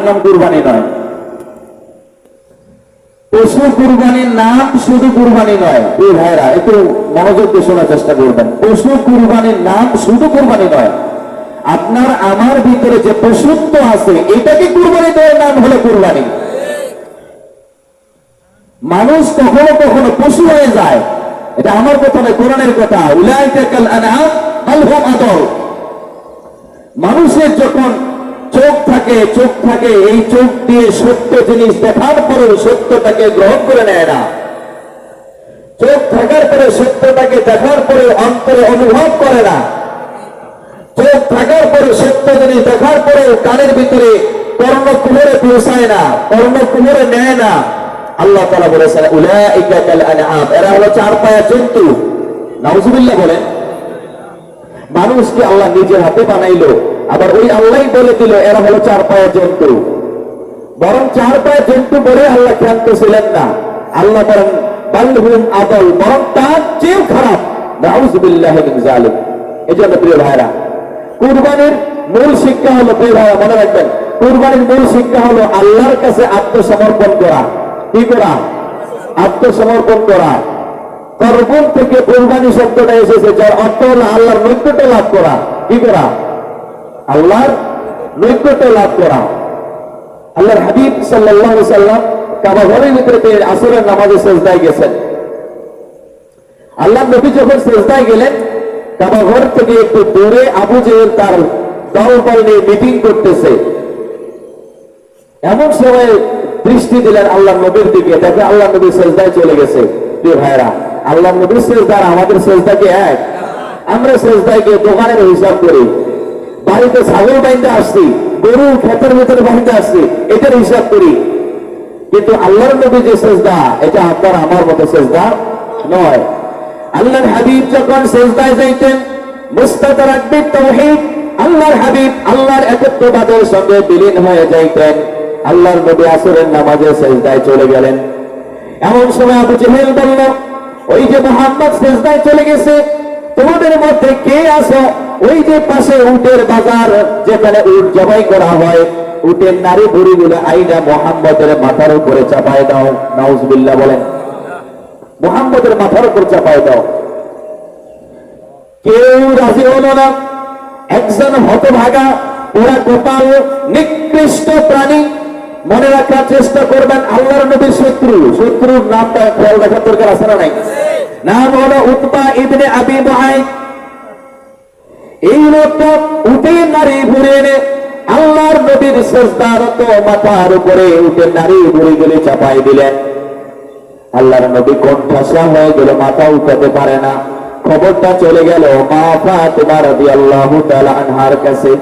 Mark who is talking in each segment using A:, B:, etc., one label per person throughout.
A: নাম কুরবানি নয়। পশু কুরবানির নাম শুধু কুরবানি নয়। এই ভাইরা একটু মনোযোগ দিয়ে শোনার চেষ্টা করবেন। পশু কুরবানির নাম শুধু কুরবানি নয়, আপনার আমার ভিতরে যে পশুত্ব আছে এটাকে কুরবানি দেওয়ার নাম হলো কুরবানি। মানুষ কখনো কখনো পশু হয়ে যায়, এটা আমার কথা নয়, কোরআনের কথা। উলাইকা কাল আনআম বাল হুম আদল। মানুষের যখন চোখ থাকে এই চোখ দিয়ে সত্য জিনিস দেখার পরেও সত্যটাকে গ্রহণ করে নেয় না। চোখ থাকার পরে সত্যটাকে দেখার পরে অন্তরে অনুভব করে না। চোখ থাকার পরে সত্য জিনিস দেখার পরেও কানের ভিতরে কর্ণকুহরে পৌঁছায় না, কর্ণকুহরে নেয় না। আল্লাহ তাআলা বলেছেন উলাইকা কাল আনআম, এরা হলো চার পায়া জন্তু। নাউজুবিল্লাহ বলেন। মানুষকে আল্লাহ নিজের হাতে বানাইলো, আবার ওই আল্লাহই বলে দিল এরা হলো চার পায়া জন্তু। বরং চার পায়া জন্তু বলে আল্লাহ ক্ষান্ত ছিলেন না। আল্লাহ বলেন বাল হুম আদল, বরং তার চেয়েও খারাপ। নাউজুবিল্লাহি মিন যালিক। এজন্য প্রিয় ভাইরা, কুরবানির মূল শিক্ষা হলো, প্রিয় ভাইরা মনে রাখবেন, কুরবানির মূল শিক্ষা হলো আল্লাহর কাছে আত্মসমর্পণ করা। কি করা? আত্মসমর্পণ করা। কর্বন থেকে কুরবানি শব্দটা এসেছে, যার অর্থ হলো আল্লাহর নৈকট্য লাভ করা। কি করা? আল্লাহর নৈকট্য লাভ করা। আল্লাহর হাবিব সাল্লাল্লাহু আলাইহি সাল্লাম কাবা ঘরের ভিতরে আসরের নামাজে সেজদায় গেছেন। আল্লাহর নবী যখন সেজদায় গেলেন, কাবা ঘর থেকে একটু দূরে আবু জেহেল তার দলবল নিয়ে মিটিং করতেছে। এমন সময় দৃষ্টি দিলেন আল্লাহর নবীর দিকে, দেখে আল্লাহর নবী সেজদায় চলে গেছে। প্রিয় ভাইরা, আল্লাহর নবীর সেজদা আর আমাদের সেজদা কি এক? আমরা সেজদায় গিয়ে দোকানের হিসাব করি, বাড়িতে ছাগল বাইন্দা আসছি, গরু ক্ষেতের ভিতরে বাইন্দা আসছি, এটার হিসাব করি। কিন্তু আল্লাহর নবী যে সেজদা, এটা আপনার আমার মতো সেজদা নয়। আল্লাহর হাবিব যখন সেজদায় যাইতেন, মুস্তাতারাত বিত-তাওহীদ, আল্লাহর হাবিব আল্লাহর একত্ববাদের সঙ্গে বিলীন হয়ে যাইতেন। আল্লাহর নবী আসরের নামাজে সেজদায় চলে গেলেন। এমন সময় আবু জেহেল বলল, ওই যে মুহাম্মদ সেজদায় চলে গেছে, তোমাদের মধ্যে কে আছো ওই যে পাশে উটের বাজার, যেখানে উট জবাই করা হয়, উটের নারী বুড়িগুলো আইনা মুহাম্মদের মাথার উপরে চাপায় দাও। নাউজুবিল্লাহ বলেন। মুহাম্মদের মাথার উপর চাপায় দাও। কেউ রাজি হলো না। একজন হতভাগা ওরা গোপাল নিকৃষ্ট প্রাণী। মনে রাখার চেষ্টা করবেন, আল্লাহর নবীর শত্রুর নামটা খেয়াল রাখার দরকার আছে না নাই? নাম হলো উতবা ইবনে আবি মুআইদ। এই লোকটা উটের নারী ভরে এনে আল্লাহর নবীর সেজদারত মাথার উপরে উটের নারী ভুঁড়িগুলি চাপাই দিলেন। আল্লাহর নবী কণ্ঠাসা হয়ে গেল, মাথা উঠাতে পারে না। খবরটা চলে গেল মা ফাতেমা রাদিয়াল্লাহু তাআলা আনহার কাছে।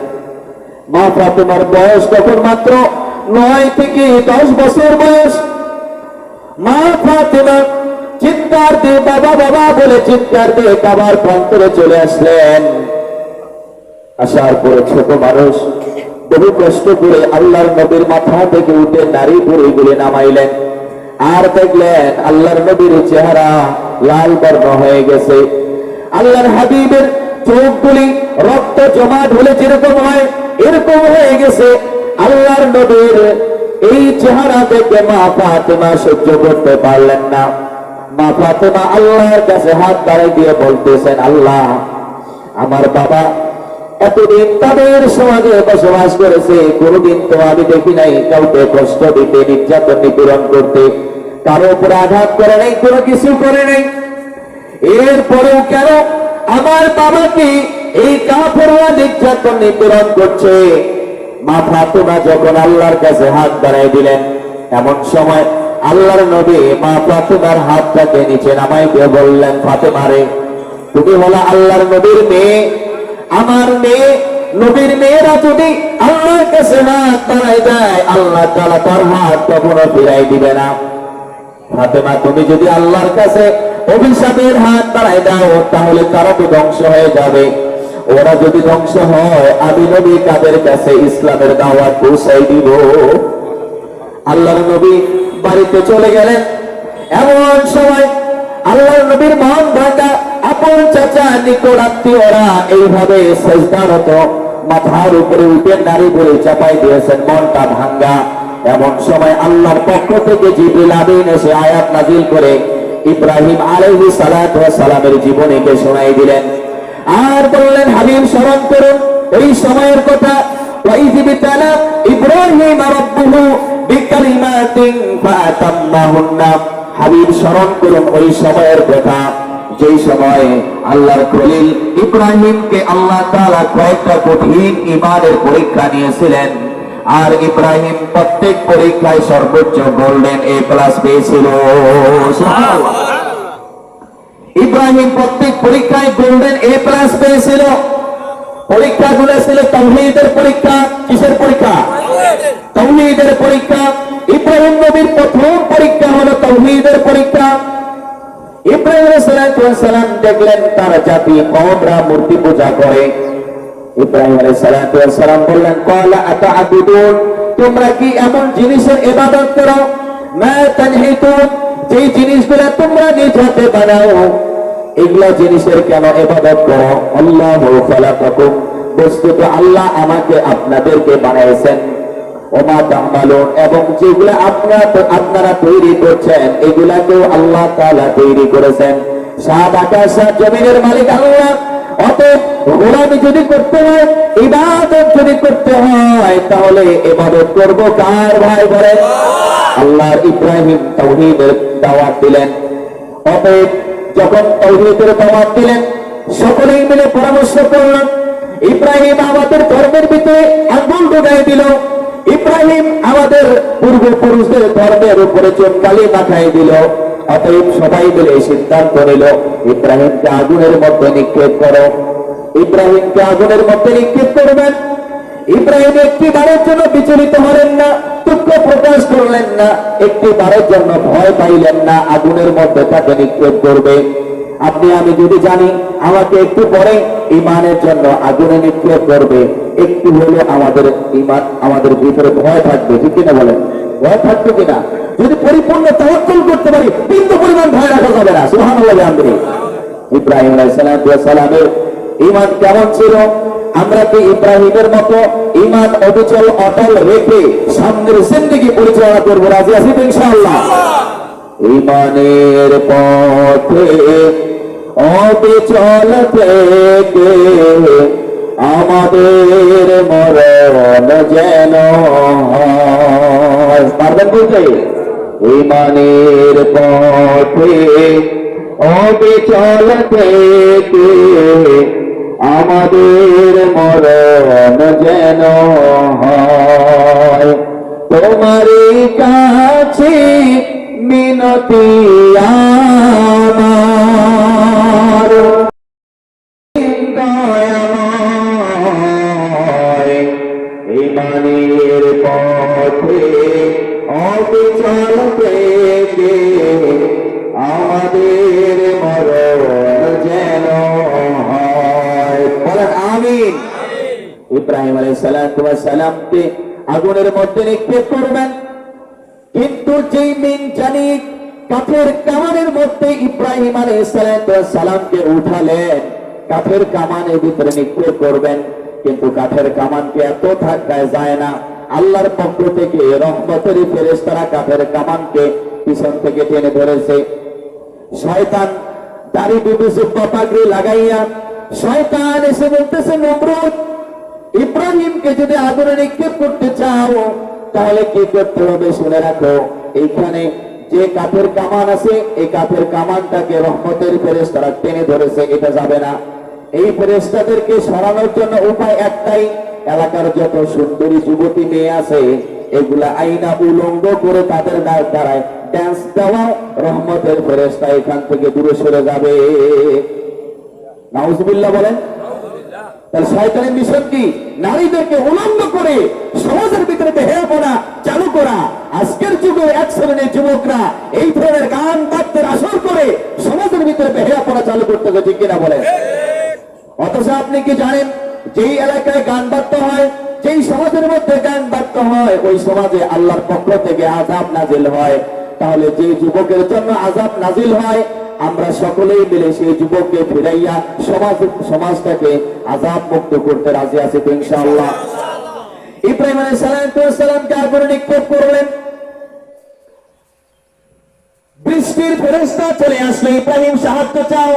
A: মা ফাতেমার বয়স তখন মাত্র 9 থেকে 10 বছর বয়স। মা ফাতেমা চিৎকার দিয়ে বাবা বাবা বলে চিৎকার দিয়ে কাবার প্রান্তরে চলে আসলেন। আসার পরে ছোট মানুষ বহু কষ্ট করে আল্লাহর নবীর মাথা থেকে উঠে নারী বুড়িগুলি নামাইলেন। আর দেখলেন আল্লাহর নবীর চেহারা লাল বর্ণ হয়ে গেছে। আল্লাহর হাবিবের চোখগুলি রক্ত জমাট হলে যেরকম হয় এরকম হয়ে গেছে। আল্লাহর নবীর এই চেহারা দেখে মা ফাতেমা সহ্য করতে পারলেন না। মা ফাতেমা আল্লাহর কাছে হাত বাড়াই দিয়ে বলতেছেন, আল্লাহ, আমার বাবা এতদিন তাদের সমাজে বসবাস করেছে, কোনদিন তো আমি দেখি নাই কাউকে কষ্ট দিতে, নির্যাতন নিপীড়ন করতে, কারো উপর আঘাত করে নাই, কোনো কিছু করে নাই। এরপরেও কেন আমার বাবাকে এই কাফেররা নির্যাতন নিপীড়ন করছে? মা ফাতেমা যখন আল্লাহর কাছে হাত বাড়াই দিলেন, এমন সময় আল্লাহর নবী মা ফাতেমার হাতটাকে নিচে নামাই দিয়ে বললেন, ফাতেমা রে, তুমি হলো আল্লাহর নবীর মেয়ে, আমার মেয়ে। নবীর মেয়েরা যদি আল্লাহর কাছে হাত বাড়াই দেয়, আল্লাহ তাআলা তার হাত কখনো ফিরাই দিবে না। ফাতেমা, তুমি যদি আল্লাহর কাছে অভিশাপের হাত বাড়াই দাও, তাহলে তারা তো ধ্বংস হয়ে যাবে। ওরা যদি ধ্বংস হয়, আমি নবী কাদের কাছে ইসলামের দাওয়াত পৌঁছাই দিব? আল্লাহর নবী বাড়িতে চলে গেলেন। এমন সময় আল্লাহর নবীর মন ভাঙা আপন চাচা নিকট আত্মীয়রা এইভাবে সেজদারত মাথার উপরে উঠে নারী করে চাপাই দিয়েছেন, মনটা ভাঙ্গা। এমন সময় আল্লাহর পক্ষ থেকে জিবরিল আমিন এসে আয়াত নাজিল করে ইব্রাহিম আলাইহিস সালাতু ওয়াস সালামের জীবনীকে শোনাই দিলেন। আর বললেন, হাবিব স্মরণ করুন ওই সময়ের কথা। ওয়াইয বিতালা ইব্রাহিম রাব্বুহু বিকালিমাতিন ফাতাম্মাহুন্না। হাবিব স্মরণ করুন ওই সময়ের কথা, যেই সময়ে আল্লাহর খলিল ইব্রাহিমকে আল্লাহ তাআলা কয়েকটা কঠিন ঈমানের পরীক্ষা নিয়েছিলেন। আর ইব্রাহিম প্রত্যেক পরীক্ষায় সর্বোচ্চ গোল্ডেন এ প্লাস পেয়েছিল। সুবহানাল্লাহ। ইব্রাহিম প্রত্যেক পরীক্ষায় গোল্ডেন এ প্লাস পেয়েছিল। পরীক্ষাগুলো ছিল তাওহীদের পরীক্ষা। কিসের পরীক্ষা? তাওহীদের পরীক্ষা। ইব্রাহিম নবীর প্রথম পরীক্ষা হলো তাওহীদের পরীক্ষা। ইব্রাহিম আলাইহিস সালাম দেখলেন তার জাতি কওমরা মূর্তি পূজা করে। ইব্রাহিম আলাইহিস সালাম বললেন, ক্বালা আতা'বুদুন, তোমরা কি এমন জিনিসের ইবাদত করো, মা তানহিতুন, যেই জিনিসগুলো তোমরা নিজ হাতে বানাও, এগুলা জিনিসের কেন ইবাদত করো? আল্লাহু খালাকাকুম, বস্তুত আল্লাহ আমাকে আপনাদেরকে বানাইছেন। ওমা তা'মালুন, এবং যেগুলো আপনারা তৈরি করছেন এগুলাকেও আল্লাহ তাআলা তৈরি করেছেন। সাত আকাশ সাত জমিনের মালিক আল্লাহ। অতএব গোলামি যদি করতে হয়, ইবাদত যদি করতে হয়, তাহলে ইবাদত করব কার? ভাই বলেন। আল্লাহর ইব্রাহিম তাওহীদের দাওয়াত দিলেন। অতএব যখন তাওহীদের দাওয়াত দিলেন, সকলেই মিলে পরামর্শ করলেন। ইব্রাহিম আমাদের ধর্মের ভিতরে আগুন ঢুকাই দিল। ইব্রাহিম আমাদের পূর্বপুরুষদের ধর্মের উপরে চোখকালি মাখাই দিল। অতএব সবাই মিলে সিদ্ধান্ত নিল, ইব্রাহিমকে আগুনের মধ্যে নিক্ষেপ করো। ইব্রাহিমকে আগুনের মধ্যে নিক্ষেপ করবেন। ইব্রাহিম একটি বারের জন্য বিচলিত হলেন না, দুঃখ প্রকাশ করলেন না, একটি বারের জন্য ভয় পাইলেন না আগুনের মধ্যে তাকে নিক্ষেপ করবে। আপনি আমি যদি জানি আমাকে একটু পরে ইমানের জন্য আগুনে নিক্ষেপ করবে, একটু হলে আমাদের ইমান, আমাদের ভিতরে ভয় থাকবে, ঠিক কিনা বলেন? ভয় থাকবে কিনা? যদি পরিপূর্ণ তাওয়াক্কুল করতে পারি, কিন্তু পরিমাণ ভয় রাখা যাবে না। সুবহানাল্লাহ। ইব্রাহিম আলাইহিস সালামের ইমান কেমন ছিল? আমরা কি ইব্রাহিমের মতো ইমান অবিচল অটল রেখে সামনের জিন্দেগি পরিচালনা করবো? রাজি আছি তো ইনশাআল্লাহ? ইমানের পথে অবিচল থেকে আমাদের মরণ যেন হয়। পারবেন বলতে? ইমানের পথে অবিচল থেকে আমাদের মরণ যেন হয়। তোমারই কাছে মিনতি আমার, দয়াময়, ইমানের পথে অবিচল থেকে আমাদের মরণ যেন হয়। বলেন আমিন। ইব্রাহিম আলাইহিস সালামকে আগুনের মধ্যে নিক্ষেপ করবেন, কিন্তু যেই মিন জানি কাঠের কামানের মধ্যে ইব্রাহিম আলাইহিস সালামকে উঠালেন, কাঠের কামানের ভিতরে নিক্ষেপ করবেন, কিন্তু কাঠের কামানকে এত ধাক্কায় যায় না। আল্লাহর পক্ষ থেকে রহমতের ফেরেশতারা কাঠের কামানকে পিছন থেকে টেনে ধরেছে। শয়তান দাড়ি টুপি জুব্বা পাগড়ি লাগাইয়া শয়তান এসে বলতেছে, নমরুদ, ইব্রাহিমকে যদি আগুনে নিক্ষেপ করতে চাও তাহলে কি করতে হবে শুনে রাখো। এইখানে যে কাঠের কামান আছে, এই কাঠের কামানটাকে রহমতের ফেরেশতারা টেনে ধরেছে, এটা যাবে না। এই ফেরেশতাদেরকে সরানোর জন্য উপায় একটাই, এলাকার যত সুন্দরী যুবতী মেয়ে আছে এগুলা আইনা উলঙ্গ করে তাদের দ্বারায় ড্যান্স দেওয়া, রহমতের ফেরেশতা এখান থেকে দূরে সরে যাবে। নাউজুবিল্লাহ বলেন। তাহলে শয়তানের মিশন কি? নারীদেরকে উলঙ্গ করে সমাজের ভিতরে বেহেয়াপনা চালু করা। আজকের যুগে এক শ্রেণীর যুবকরা এই ধরনের গান বাদ্যের আসর করে সমাজের ভিতরে বেহেয়াপনা চালু করতে হবে, ঠিক কিনা বলেন? অথচ আপনি কি জানেন, যেই এলাকায় গান বাদ্য হয়, যেই সমাজের মধ্যে গান বাদ্য হয়, ওই সমাজে আল্লাহর পক্ষ থেকে আযাব নাজিল হয়। তাহলে যে যুবকের জন্য আযাব নাজিল হয় আমরা সকলেই মিলে সেই যুবককে ফিরাইয়া সমাজটাকে আযাব মুক্ত করতে রাজি আছি তো ইনশাআল্লাহ। ইব্রাহিম আলাইহিস সালামকে আগুনে নিক্ষেপ করলেন। বৃষ্টির ফেরেশতা চলে আসলো, ইব্রাহিম সাহায্য চাও।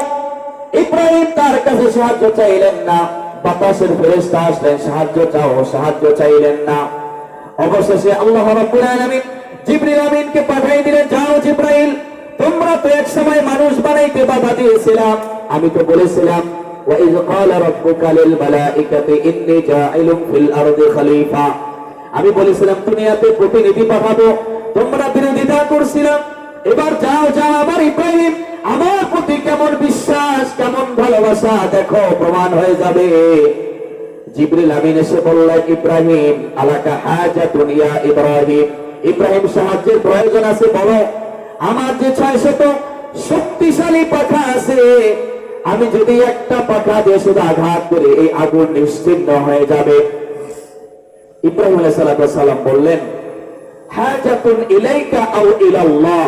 A: ইব্রাহিম তার কাছে সাহায্য চাইলেন না। বাতাসের ফেরেশতা আসলেন, সাহায্য চাও, সাহায্য চাইলেন না। অবশেষে আল্লাহ রাব্বুল আলামিন জিবরিল আমিনকে পাঠিয়ে দিলেন, যাও জিবরাইল, তোমরা তো এক সময় মানুষ বানাইতে বাধা দিয়েছিলাম, আমি তো বলেছিলাম وَإِذْ قَالَ رَبُّكَ لِلْمَلَائِكَةِ إِنِّي جَاعِلٌ فِي الْأَرْضِ خَلِيفَةً, আমি বলেছিলাম দুনিয়াতে প্রতিনিধি পাঠাবো, তোমরা বিরোধিতা করছিলাম। এবার যাও যাও, আমার ইব্রাহিম আমার প্রতি কেমন বিশ্বাস, কেমন ভালোবাসা দেখো, প্রমাণ হয়ে যাবে। জিবরিল আমিন এসে বললেন, ইব্রাহিম আলাকা হাজাতুন ইয়া ইব্রাহিম, ইব্রাহিম সাহায্যের প্রয়োজন আছে বলো। আমার যে 600 শক্তিশালী পাখা আছে, আমি যদি একটা পাখা দিয়ে শুধু আঘাত করে এই আগুন নিশ্চিহ্ন হয়ে যাবে। ইব্রাহিম আলাইহিস সালাম বললেন, হাজাতুন ইলাইকা আও ইলাল্লাহ,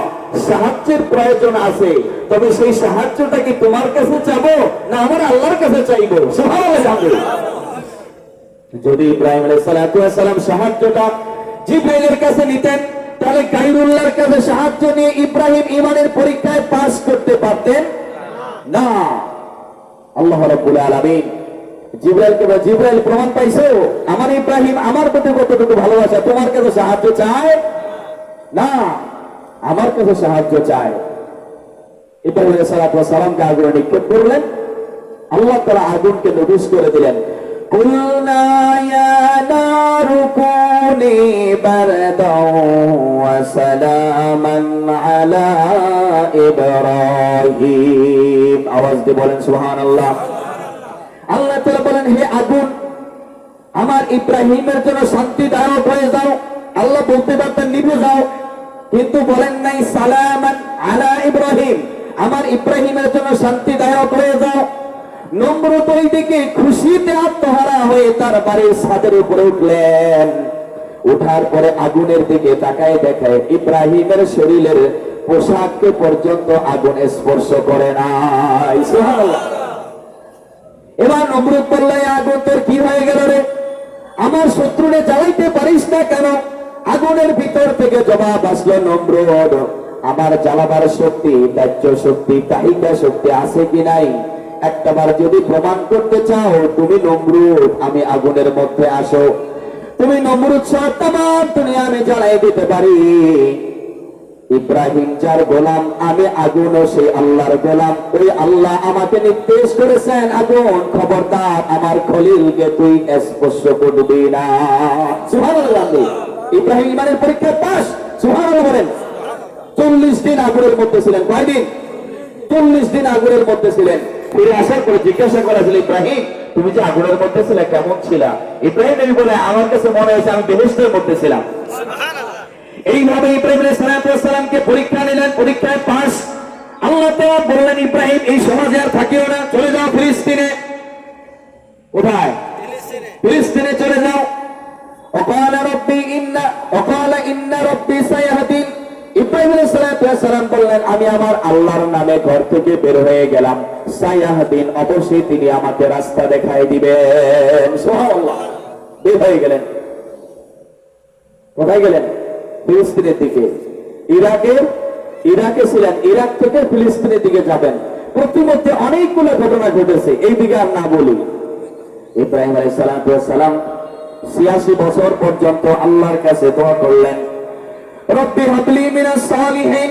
A: সাহায্যের প্রয়োজন আছে, তবে সেই সাহায্যটা কি তোমার কাছে চাবো না আমার আল্লাহর কাছে চাইবো? সুবহানাল্লাহ। যদি ইব্রাহিম আলাইহিস সালাম সাহায্যটা জিবরাইলের কাছে নিতেন, তাহলে গায়রুল্লাহর কাছে সাহায্য নিয়ে ইব্রাহিম ঈমানের পরীক্ষায় পাস করতে পারতেন না। আল্লাহ রাব্বুল আলামিন জিবরাইলকে বলে, জিবরাইল প্রমাণ পাইছো আমার ইব্রাহিম আমার প্রতি কতটুকু ভালোবাসা, তোমার কাছে সাহায্য চায় না, আমার কাছে সাহায্য চায়। ইব্রাহিম আলাইহিস সালামকে আগুনে নিক্ষেপ করলেন। আল্লাহ তাআলা আগুনকে নোটিশ করে দিলেন, কুলনা ইয়া নারু কুনি বারদাও ওয়া সালামান আলা ইব্রাহিম। আওয়াজ দিয়ে বলেন সুবহানাল্লাহ। আল্লাহ তাআলা বলেন, হে আগুন আমার ইব্রাহিমের জন্য শান্তিদায়ক হয়ে যাও। আল্লাহ বলতে পারতেন নিভে যাও, কিন্তু বলেন নাই সালামান আলা ইব্রাহিম, আমার ইব্রাহিমের জন্য শান্তিদায়ক হয়ে যাও। নমরুদ ওই দিকে খুশিতে আত্মহারা হয়ে তার বাড়ির ছাদের উপরে উঠলেন। উঠার পরে আগুনের দিকে তাকায় দেখায় ইব্রাহিমের শরীরের পোশাককে পর্যন্ত আগুন স্পর্শ করে নাই। সুবহানাল্লাহ। এবার নমরুদ বলল, আগুন তোর কি হয়ে গেল রে? আমার শত্রুরে জ্বালাইতে পারিস না কেন? আগুনের ভিতর থেকে জবাব আসলো, নমরুদ আমার জ্বালাবার শক্তি, ত্যায্য শক্তি, তাহিকা শক্তি আছে কি নাই একটাবার যদি প্রমাণ করতে চাও, তুমি নমরুদ আমি আগুনের মধ্যে আসো, তুমি নমরুদ সহ তামাম দুনিয়া আমি জ্বালাই দিতে পারি। ইব্রাহিম যার গোলাম, আমি আগুনও সেই আল্লাহর গোলাম। ওই আল্লাহ আমাকে নির্দেশ করেছেন, আগুন খবরদার আমার খলিলকে তুই স্পর্শ করবি না। সুবহানাল্লাহ। ইব্রাহিম ইমানের পরীক্ষা পাস। সুবহানাল্লাহ বলেন। 40 দিন আগুনের মধ্যে ছিলেন। কয়দিন? 40 দিন আগুনের মধ্যে ছিলেন। ফিরে আসার পরে জিজ্ঞাসা করা ছিল, ইব্রাহিম তুমি যে আগুনের মধ্যে ছিলে কেমন ছিলা? ইব্রাহিম নবী বলে, আমার কাছে মনে হয়েছে আমি বেহেশতের মধ্যে ছিলাম। এইভাবে ইব্রাহিম আলাইহিস সালামকে পরীক্ষা নিলেন, পরীক্ষায় পাস। আল্লাহ তাআলা বললেন, ইব্রাহিম এই সমাজে আর থাকিও না, চলে যাও ফিলিস্তিনে। কোথায়? ফিলিস্তিনে চলে যাও। ওয়াকালা ইন্না রাব্বি সায়াহদিন। ইব্রাহিম আলাইহিস সালাম বললেন, আমি আমার আল্লাহর নামে ঘর থেকে বের হয়ে গেলাম। সায়াহদিন, অবশ্যই তিনি আমাকে রাস্তা দেখাই দিবেন। সুবহানাল্লাহ। বের হয়ে গেলেন। কোথায় গেলেন? ফিলিস্তিনের দিকে। ইরাকে ছিলেন, ইরাক থেকে ফিলিস্তিনের দিকে যাবেন। প্রতিমধ্যে অনেকগুলো ঘটনা ঘটেছে, এই দিকে আর না বলি। ইব্রাহিম আলাইহিস সালাম 86 বছর পর্যন্ত আল্লাহর কাছে দোয়া করলেন, রব্বি হাবলি মিনাস সালিহিন,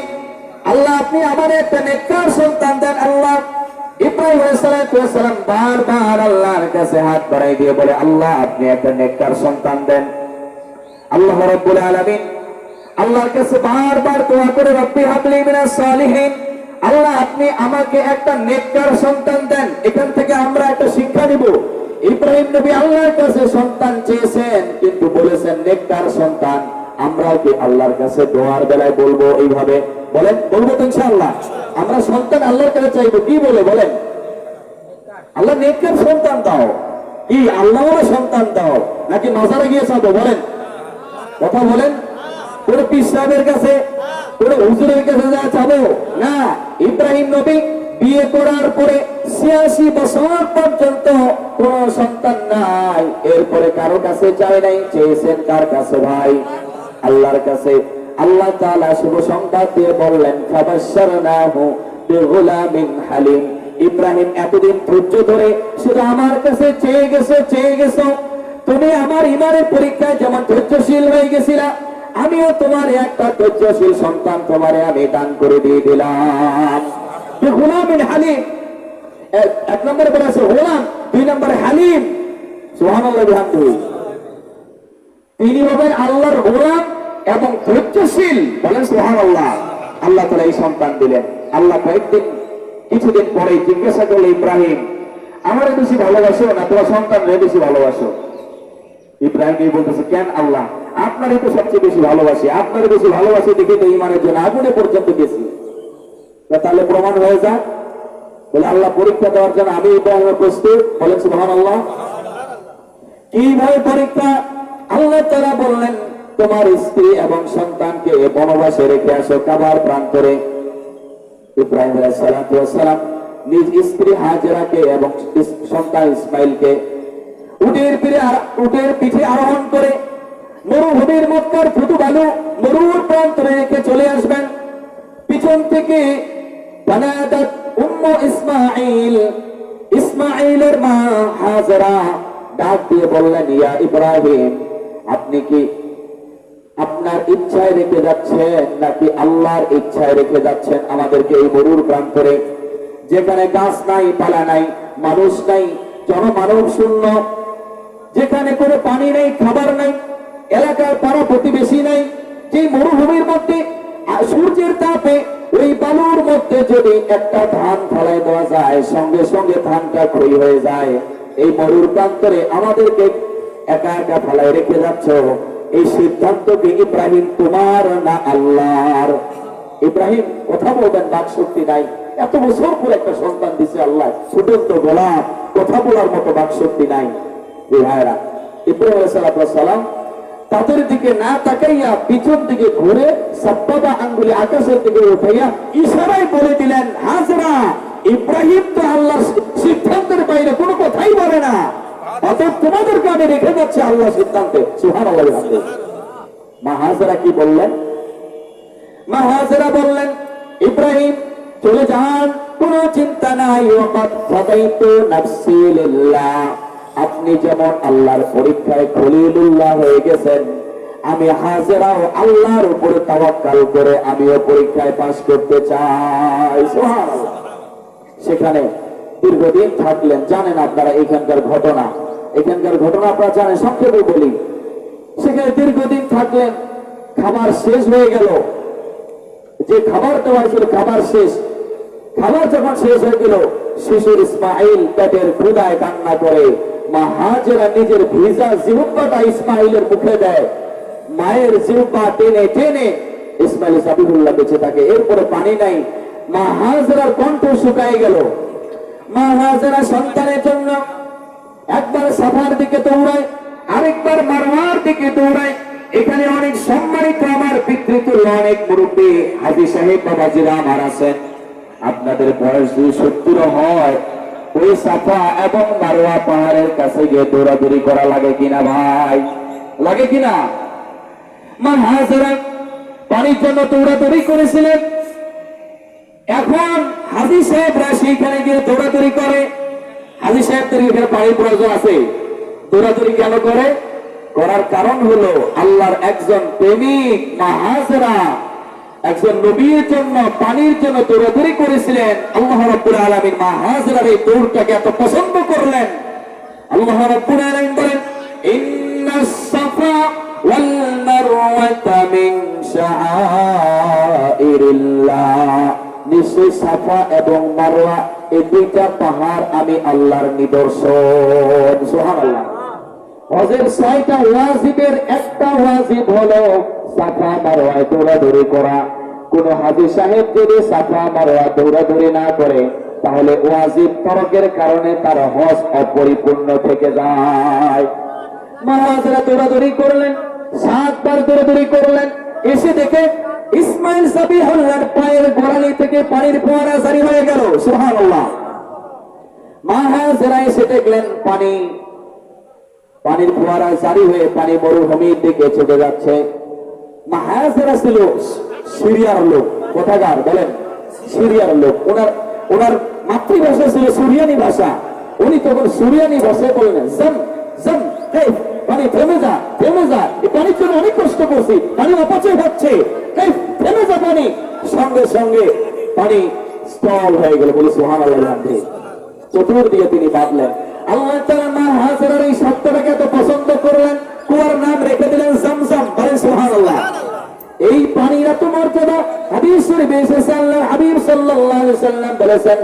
A: আল্লাহ আপনি আমার একটা নেককার সন্তান দেন। আল্লাহ ইব্রাহিম আলাইহিস সালাম বারবার আল্লাহর কাছে হাত বাড়াই দিয়ে বলে, আল্লাহ আপনি একটা নেককার সন্তান দেন। আল্লাহ রাব্বুল আলামিন আল্লাহর কাছে বারবার দোয়া করে, রব্বি হাবলি মিনাস সালিহিন, আল্লাহ আপনি আমাকে একটা নেককার সন্তান দেন। এখান থেকে আমরা একটা শিক্ষা নিব, ইব্রাহিম নবী আল্লাহর কাছে সন্তান চেয়েছেন, কিন্তু বলেছেন নেককার সন্তান। আমরাও কি আল্লাহর কাছে দোয়ার বেলায় বলবো এইভাবে? বলেন, বলবো তো ইনশাআল্লাহ। আমরা সন্তান আল্লাহর কাছে চাইবো, কি বলে বলেন? আল্লাহ নেককার সন্তান দাও। কি আল্লাহর সন্তান দাও নাকি নজরে গিয়ে চাবো? বলেন, কথা বলেন। কোন পীর সাহেবের কাছে কোন হুজুরের কাছে যা চাবো না। ইব্রাহিম নবী বিয়ে করার পরে ৮৬ বছর পর্যন্ত কোন সন্তান নাই, এরপরে কারো কাছে চায় নাই, চেয়েছেন কার কাছে ভাই? আল্লাহর কাছে। আল্লাহ তাআলা শুভ সংবাদ দিয়ে বললেন ফাবাশশারনাহু বিগুলামিন হালিম। ইব্রাহিম এতদিন ধৈর্য ধরে শুধু আমার কাছে চেয়ে গেছো। তুমি আমার ঈমানের পরীক্ষায় যেমন ধৈর্যশীল হয়ে গেছিলা, আমিও তোমার একটা ধৈর্যশীল সন্তান তোমারে আমি দান করে দিয়ে দিলাম। বিগুলামিন হালিম, এক নম্বরে বলেছে গোলাম, ২ নম্বরে হালিম। সুবহানাল্লাহ বিহামদিহি। তিনি হবেন আল্লাহর গোলাম এবং ধৈর্যশীল। বলেন সুবহানাল্লাহ। আল্লাহ তাআলা এই সন্তান দিলেন। আল্লাহ কিছুদিন পরে জিজ্ঞাসা করলে, ইব্রাহিম আমারে বেশি ভালোবাসো না তোমার সন্তানরে বেশি ভালোবাসো? ইব্রাহিম বলতেছে, কেন আল্লাহ, আপনারই তো সবচেয়ে বেশি ভালোবাসি, আপনার বেশি ভালোবাসি দেখে তো ঈমানের জন্য আগুনে পর্যন্ত গেছি। তাহলে প্রমাণ হয়ে যায়। বলে আল্লাহ পরীক্ষা দেওয়ার জন্য আমি ইব্রাহিমের প্রস্তুত। বলেন সুবহানাল্লাহ। কিভাবে পরীক্ষা? আল্লাহ তাআলা বললেন তোমার স্ত্রী এবং সন্তানকে বনবাসে রেখে আসো কাবার প্রান্তরে। ইব্রাহিম আলাইহিস সালাম নিজ স্ত্রী হাজেরাকে এবং সন্তান ইসমাইলকে উটের পিঠে আরোহণ করে মরুভূমির মক্কার থুতু বালু মরুর প্রান্তরে রেখে চলে আসবেন। পিছন থেকে বানাদাত উম্মু ইসমাঈলের মা হাজেরা ডাক দিয়ে বললেন, ইয়া ইব্রাহিম, আপনি কি আপনার ইচ্ছায় রেখে যাচ্ছেন নাকি আল্লাহর ইচ্ছায় রেখে যাচ্ছেন আমাদেরকে এই মরুর প্রান্তরে, যেখানে গাছ নাই, পালা নাই, মানুষ নাই, জনমানব শূন্য, যেখানে কোনো পানি নেই, খাবার নাই, এলাকার পাড়া প্রতিবেশী নাই, যে মরুভূমির মধ্যে সূর্যের তাপে ওই বালুর মধ্যে যদি একটা ধান ফলাই দেওয়া যায়, সঙ্গে সঙ্গে ধানটা ক্ষয় হয়ে যায়। এই মরুর প্রান্তরে আমাদেরকে একা একা ফলাই রেখে যাচ্ছ, এই সিদ্ধান্ত কি ইব্রাহিম তোমার না আল্লাহর? ইব্রাহিম কথা বলবেন, বাক শক্তি নাই। এত বছর পর একটা সন্তান দিছে আল্লাহ, ফুটন্ত গোলাপ, কথা বলার মতো বাক শক্তি নাই। ভাইরা, ইব্রাহিম আলাইহিস সালাম তাদের দিকে না তাকাইয়া পিছন দিকে ঘুরে সাব্বাবা আঙ্গুলি আকাশের দিকে উঠাইয়া ইশারায় বলে দিলেন, হাজরা, ইব্রাহিম তো আল্লাহর সিদ্ধান্তের বাইরে কোনো কথাই বলে না, অতএব তোমাদেরকে আমি রেখে যাচ্ছি আল্লাহর সিদ্ধান্তে। সুবহানাল্লাহ। মা হাজরা কি বললেন? মা হাজরা বললেন, ইব্রাহিম চলে যান, কোনো চিন্তা নাই, ওয়াকাদ ফাদাইতু নাফসি লিল্লাহ। আপনি যেমন আল্লাহর পরীক্ষায় খলিলুল্লাহ হয়ে গেছেন, আমি হাজেরাও আল্লাহর উপরে তাওয়াক্কাল করে আমিও পরীক্ষায় পাস করতে চাই। সুবহানাল্লাহ। সেখানে দীর্ঘদিন থাকলেন। জানেন আপনারা এখানকার ঘটনা আপনারা জানেন, সংক্ষেপে বলি। সেখানে দীর্ঘদিন থাকলেন, খাবার শেষ হয়ে গেল, যে খাবার দেওয়া হয়েছিল খাবার শেষ। খাবার যখন শেষ হয়ে গেল, শিশু ইসমাইল পেটের ক্ষুধায় কান্না করে মা হাজেরা নিজের ভিজা জিহ্বাটা ইসমাইলের মুখে দেয়। মায়ের জিহ্বা টেনে টেনে ইসমাইল সাবিহুল্লাহ বেঁচে থাকে। এরপরে পানি নাই, মা হাজেরার কণ্ঠ শুকায় গেল। মা হাজেরা সন্তানের জন্য একবার সাফার দিকে দৌড়ায়, আরেকবার মারওয়ার দিকে দৌড়ায়। এখানে অনেক সম্মানিত আমার পিতৃতুল্য অনেক মুরব্বী হাজী সাহেব বাবাজিরা আমার আছেন। আপনাদের বয়স যদি ৭০ হয়, ওই সাফা এবং মারওয়া পাহাড়ের কাছে গিয়ে দৌড়াদৌড়ি করা লাগে কিনা ভাই? লাগে কিনা? মা হাজেরা পানির জন্য দৌড়াদৌড়ি করেছিলেন। এখন হাজী সাহেবরা সেইখানে গিয়ে দৌড়াদৌড়ি করে। হাজী সাহেবদের এখানে পানির প্রয়োজন আছে, দৌড়াদৌড়ি কেন করে? করার কারণ হলো আল্লাহর একজন প্রেমিক মা হাজেরা একজন নবীর জন্য পানির জন্য দৌড়াদৌড়ি করেছিলেন। আল্লাহ রাব্বুল আলামিন মা হাজেরার এই দৌড়টাকে এত পছন্দ করলেন। আল্লাহ রাব্বুল আলামিন বলেন, ইন্নাস সাফা ওয়াল মারওয়াতা মিন শাআইরিল্লাহ। নিশ্চয়ই সাফা এবং মারওয়া এই দুইটা পাহাড় আমি আল্লাহর নিদর্শন। সুবহানাল্লাহ। হজের ৬টা ওয়াজিবের একটা ওয়াজিব হলো সাফা মারওয়ায় দৌড়াদৌড়ি করা। কোন হাজী সাহেব যদি সাফা মারওয়া দৌড়াদৌড়ি না করে, তাহলে ওয়াজিব তরকের কারণে তার হজ অপরিপূর্ণ থেকে যায়। মা হাজেরা দৌড়াদৌড়ি করলেন, ৭ বার দৌড়াদৌড়ি করলেন। এসে দেখে ইসমাইল যাবিহুল্লাহর পায়ের গোড়ালি থেকে পানির ফোয়ারা জারি হয়ে গেল। সুবহানাল্লাহ। মা হাজেরা এসে দেখলেন পানির ফোয়ারা জারি হয়ে পানি মরুভূমির দিকে চলে যাচ্ছে। মা হাজেরা ছিল সিরিয়ার লোক। কোথাকার বলেন? সিরিয়ার লোক। ওনার মাতৃভাষা ছিল সুরিয়ানি ভাষা। উনি তখন সুরিয়ানি ভাষায় বললেন, জম জম, পানি থেমে যা, থেমে যা, এই পানির জন্য অনেক কষ্ট করছি, পানি অপচয় হচ্ছে, থেমে যা পানি। সঙ্গে সঙ্গে পানি স্থল হয়ে গেল। বলে সুবহানাল্লাহ। চতুর্দিকে তিনি বাঁধলেন। আল্লাহ তাআলা মা হাজেরার এই শব্দটাকে এত পছন্দ করলেন, কুয়ার নাম রেখে দিলেন জমজম। বলেন সুবহানাল্লাহ। এই পানির এত মর্যাদা হাদিস শরীফে এসেছে, আল্লাহর হাবিব সাল্লাল্লাহু আলাইহি সাল্লাম বলেছেন,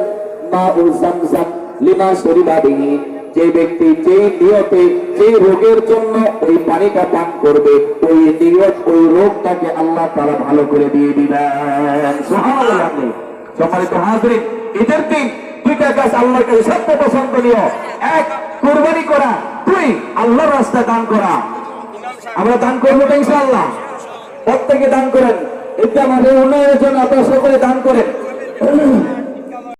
A: মাউল জমজম লিমা শরিবা বিহি, যে ব্যক্তি যে নিয়তে যে রোগের জন্য ওই পানিটা পান করবে, ওই নিয়ত ওই রোগটাকে আল্লাহ তাআলা ভালো করে দিয়ে দিবেন। সুবহানাল্লাহ। সম্মানিত হাজিরিন, ঈদের দিন দুইটা কাজ আল্লাহর কাছে সবচেয়ে পছন্দনীয়। এক, কুরবানি করা। দুই, আল্লাহর রাস্তায় দান করা। আমরা দান করবো তো ইনশাআল্লাহ। প্রত্যেকে দান করেন। এটা আমাদের উন্নয়নের জন্য আপনারা সকলে দান